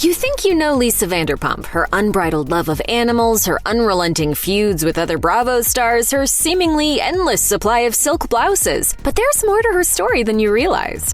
You think you know Lisa Vanderpump, her unbridled love of animals, her unrelenting feuds with other Bravo stars, her seemingly endless supply of silk blouses. But there's more to her story than you realize.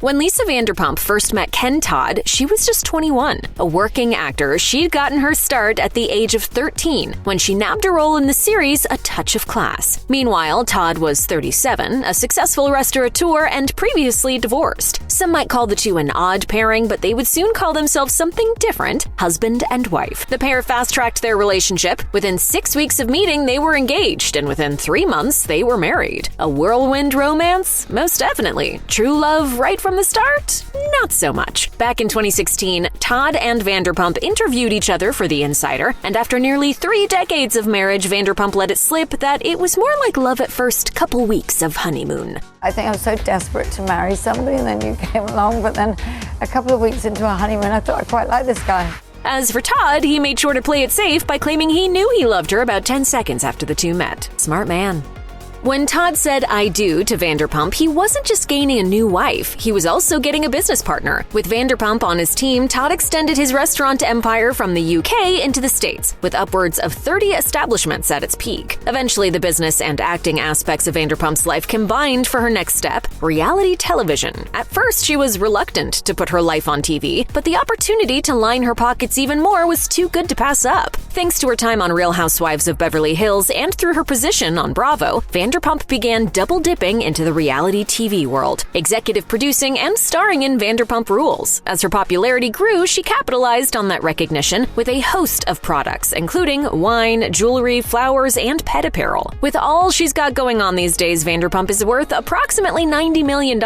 When Lisa Vanderpump first met Ken Todd, she was just 21. A working actor, she'd gotten her start at the age of 13 when she nabbed a role in the series A Touch of Class. Meanwhile, Todd was 37, a successful restaurateur, and previously divorced. Some might call the two an odd pairing, but they would soon call themselves something different: husband and wife. The pair fast-tracked their relationship. Within 6 weeks of meeting, they were engaged, and within 3 months, they were married. A whirlwind romance? Most definitely. True love right from the start? Not so much. Back in 2016, Todd and Vanderpump interviewed each other for The Insider, and after nearly 3 decades of marriage, Vanderpump let it slip that it was more like love at first couple weeks of honeymoon. I think I was so desperate to marry somebody, and then you came along, but then a couple of weeks into our honeymoon, I thought I quite liked this guy. As for Todd, he made sure to play it safe by claiming he knew he loved her about 10 seconds after the two met. Smart man. When Todd said "I do" to Vanderpump, he wasn't just gaining a new wife, he was also getting a business partner. With Vanderpump on his team, Todd extended his restaurant empire from the UK into the States, with upwards of 30 establishments at its peak. Eventually, the business and acting aspects of Vanderpump's life combined for her next step: reality television. At first, she was reluctant to put her life on TV, but the opportunity to line her pockets even more was too good to pass up. Thanks to her time on Real Housewives of Beverly Hills and through her position on Bravo, Vanderpump began double-dipping into the reality TV world, executive producing and starring in Vanderpump Rules. As her popularity grew, she capitalized on that recognition with a host of products, including wine, jewelry, flowers, and pet apparel. With all she's got going on these days, Vanderpump is worth approximately $90 million.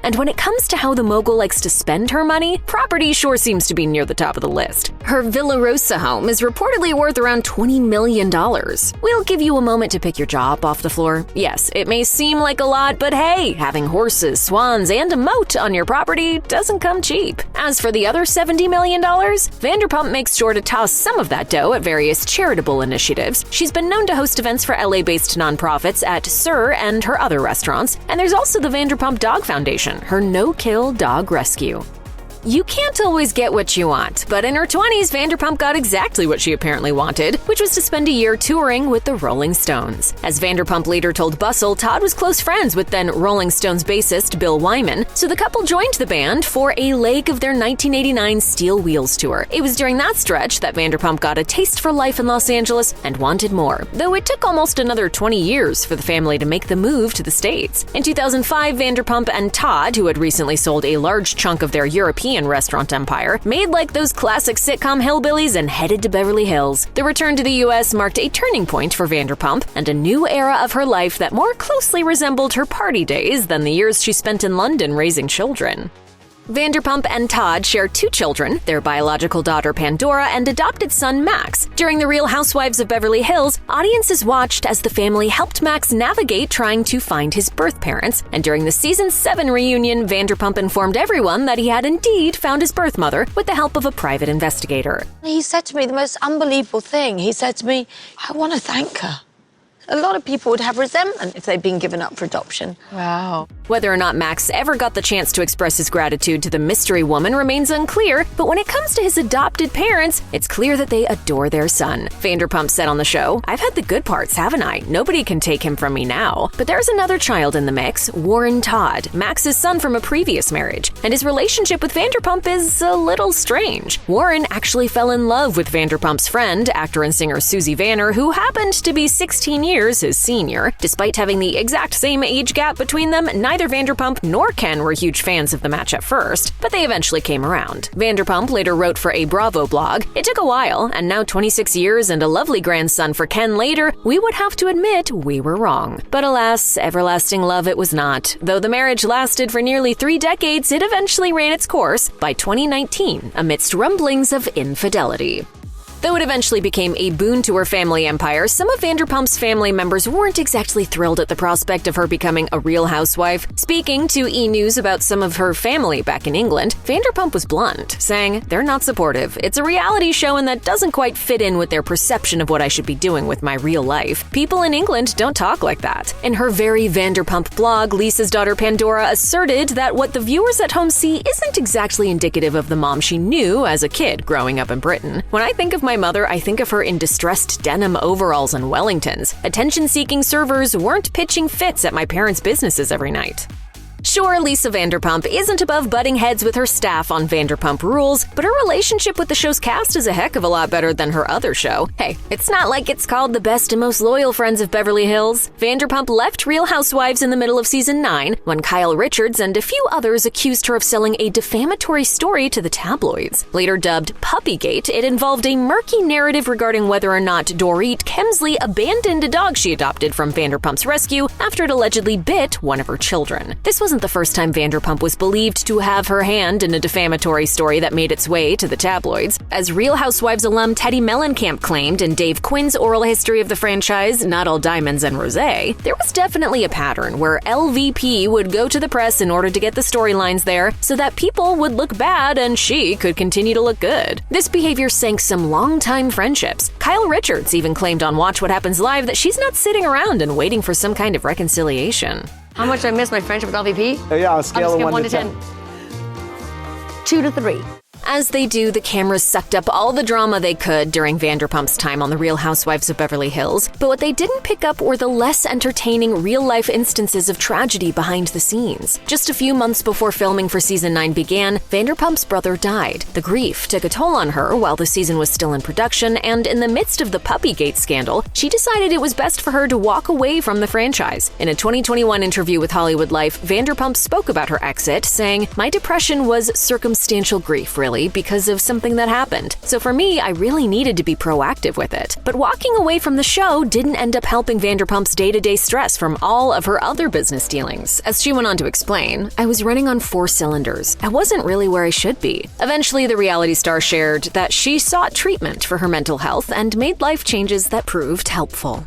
And when it comes to how the mogul likes to spend her money, property sure seems to be near the top of the list. Her Villa Rosa home is reportedly worth around $20 million. We'll give you a moment to pick your jaw up off the floor. Yes, it may seem like a lot, but hey, having horses, swans, and a moat on your property doesn't come cheap. As for the other $70 million, Vanderpump makes sure to toss some of that dough at various charitable initiatives. She's been known to host events for LA-based nonprofits at Sir and her other restaurants, and there's also the Vanderpump Dog Foundation, her no-kill dog rescue. You can't always get what you want, but in her 20s, Vanderpump got exactly what she apparently wanted, which was to spend a year touring with the Rolling Stones. As Vanderpump later told Bustle, Todd was close friends with then Rolling Stones bassist Bill Wyman, so the couple joined the band for a leg of their 1989 Steel Wheels tour. It was during that stretch that Vanderpump got a taste for life in Los Angeles and wanted more, though it took almost another 20 years for the family to make the move to the States. In 2005, Vanderpump and Todd, who had recently sold a large chunk of their European restaurant empire, made like those classic sitcom hillbillies and headed to Beverly Hills. The return to the U.S. marked a turning point for Vanderpump and a new era of her life that more closely resembled her party days than the years she spent in London raising children. Vanderpump and Todd share 2 children, their biological daughter Pandora and adopted son Max. During the Real Housewives of Beverly Hills, audiences watched as the family helped Max navigate trying to find his birth parents, and during the season 7 reunion, Vanderpump informed everyone that he had indeed found his birth mother with the help of a private investigator. He said to me the most unbelievable thing. He said to me, "I want to thank her." A lot of people would have resentment if they'd been given up for adoption. Wow. Whether or not Max ever got the chance to express his gratitude to the mystery woman remains unclear, but when it comes to his adopted parents, it's clear that they adore their son. Vanderpump said on the show, "I've had the good parts, haven't I? Nobody can take him from me now." But there's another child in the mix, Warren Todd, Max's son from a previous marriage, and his relationship with Vanderpump is a little strange. Warren actually fell in love with Vanderpump's friend, actor and singer Susie Vanner, who happened to be 16 years his senior. Despite having the exact same age gap between them, neither Vanderpump nor Ken were huge fans of the match at first, but they eventually came around. Vanderpump later wrote for a Bravo blog, "It took a while, and now 26 years and a lovely grandson for Ken later, we would have to admit we were wrong." But alas, everlasting love it was not. Though the marriage lasted for nearly 3 decades, it eventually ran its course by 2019 amidst rumblings of infidelity. Though it eventually became a boon to her family empire, some of Vanderpump's family members weren't exactly thrilled at the prospect of her becoming a real housewife. Speaking to E! News about some of her family back in England, Vanderpump was blunt, saying, "They're not supportive. It's a reality show and that doesn't quite fit in with their perception of what I should be doing with my real life. People in England don't talk like that." In her very Vanderpump blog, Lisa's daughter Pandora asserted that what the viewers at home see isn't exactly indicative of the mom she knew as a kid growing up in Britain. "When I think of my mother, I think of her in distressed denim overalls and Wellingtons. Attention-seeking servers weren't pitching fits at my parents' businesses every night." Sure, Lisa Vanderpump isn't above butting heads with her staff on Vanderpump Rules, but her relationship with the show's cast is a heck of a lot better than her other show. Hey, it's not like it's called The Best and Most Loyal Friends of Beverly Hills. Vanderpump left Real Housewives in the middle of season 9 when Kyle Richards and a few others accused her of selling a defamatory story to the tabloids. Later dubbed Puppygate, it involved a murky narrative regarding whether or not Dorit Kemsley abandoned a dog she adopted from Vanderpump's rescue after it allegedly bit one of her children. This wasn't the first time Vanderpump was believed to have her hand in a defamatory story that made its way to the tabloids. As Real Housewives alum Teddy Mellencamp claimed in Dave Quinn's oral history of the franchise, Not All Diamonds and Rosé, there was definitely a pattern where LVP would go to the press in order to get the storylines there so that people would look bad and she could continue to look good. This behavior sank some longtime friendships. Kyle Richards even claimed on Watch What Happens Live that she's not sitting around and waiting for some kind of reconciliation. How much I miss my friendship with LVP? Yeah, on a scale of 1 to 10. 2 to 3. As they do, the cameras sucked up all the drama they could during Vanderpump's time on The Real Housewives of Beverly Hills, but what they didn't pick up were the less entertaining real-life instances of tragedy behind the scenes. Just a few months before filming for season 9 began, Vanderpump's brother died. The grief took a toll on her while the season was still in production, and in the midst of the Puppygate scandal, she decided it was best for her to walk away from the franchise. In a 2021 interview with Hollywood Life, Vanderpump spoke about her exit, saying, "My depression was circumstantial grief, really, because of something that happened. So for me, I really needed to be proactive with it. But walking away from the show didn't end up helping Vanderpump's day-to-day stress from all of her other business dealings." As she went on to explain, "I was running on 4 cylinders. I wasn't really where I should be." Eventually, the reality star shared that she sought treatment for her mental health and made life changes that proved helpful.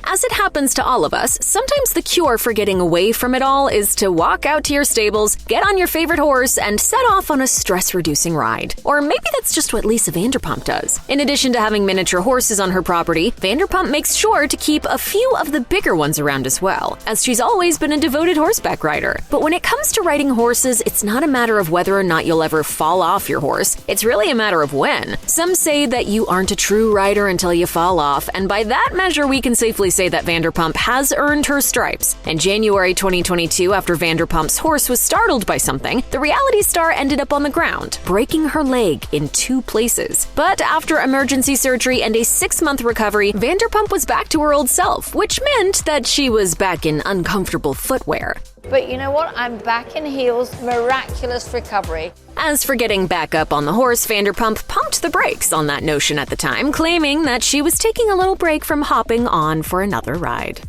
As it happens to all of us, sometimes the cure for getting away from it all is to walk out to your stables, get on your favorite horse, and set off on a stress-reducing ride. Or maybe that's just what Lisa Vanderpump does. In addition to having miniature horses on her property, Vanderpump makes sure to keep a few of the bigger ones around as well, as she's always been a devoted horseback rider. But when it comes to riding horses, it's not a matter of whether or not you'll ever fall off your horse. It's really a matter of when. Some say that you aren't a true rider until you fall off, and by that measure, we can safely say that Vanderpump has earned her stripes. In January 2022, after Vanderpump's horse was startled by something, the reality star ended up on the ground, breaking her leg in 2 places. But after emergency surgery and a 6-month recovery, Vanderpump was back to her old self, which meant that she was back in uncomfortable footwear. But you know what? I'm back in heels. Miraculous recovery. As for getting back up on the horse, Vanderpump pumped the brakes on that notion at the time, claiming that she was taking a little break from hopping on for another ride.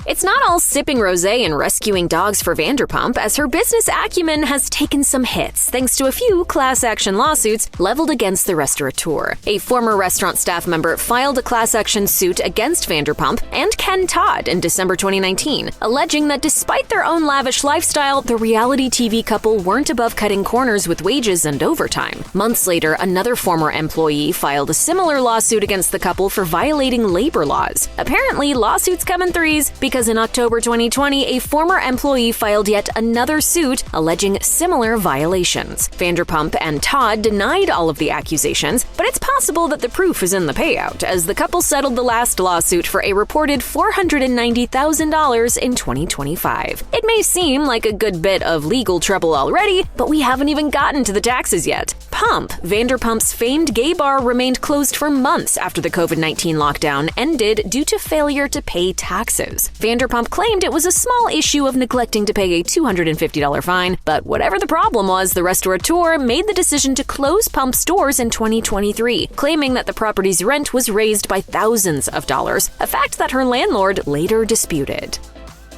It's not all sipping rosé and rescuing dogs for Vanderpump, as her business acumen has taken some hits thanks to a few class action lawsuits leveled against the restaurateur. A former restaurant staff member filed a class action suit against Vanderpump and Ken Todd in December 2019, alleging that despite their own lavish lifestyle, the reality TV couple weren't above cutting corners with wages and overtime. Months later, another former employee filed a similar lawsuit against the couple for violating labor laws. Apparently, lawsuits come in threes, because in October 2020, a former employee filed yet another suit alleging similar violations. Vanderpump and Todd denied all of the accusations, but it's possible that the proof is in the payout, as the couple settled the last lawsuit for a reported $490,000 in 2025. It may seem like a good bit of legal trouble already, but we haven't even gotten to the taxes yet. Pump, Vanderpump's famed gay bar, remained closed for months after the COVID-19 lockdown ended due to failure to pay taxes. Vanderpump claimed it was a small issue of neglecting to pay a $250 fine, but whatever the problem was, the restaurateur made the decision to close Pump's doors in 2023, claiming that the property's rent was raised by thousands of dollars, a fact that her landlord later disputed.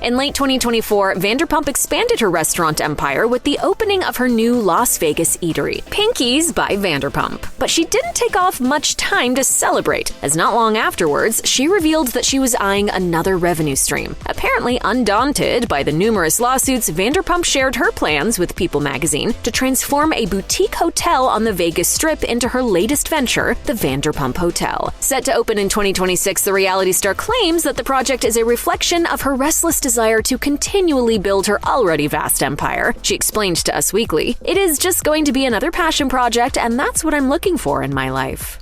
In late 2024, Vanderpump expanded her restaurant empire with the opening of her new Las Vegas eatery, Pinky's by Vanderpump. But she didn't take off much time to celebrate, as not long afterwards, she revealed that she was eyeing another revenue stream. Apparently undaunted by the numerous lawsuits, Vanderpump shared her plans with People magazine to transform a boutique hotel on the Vegas Strip into her latest venture, the Vanderpump Hotel. Set to open in 2026, the reality star claims that the project is a reflection of her restless desire to continually build her already vast empire. She explained to Us Weekly, "It is just going to be another passion project, and that's what I'm looking for in my life."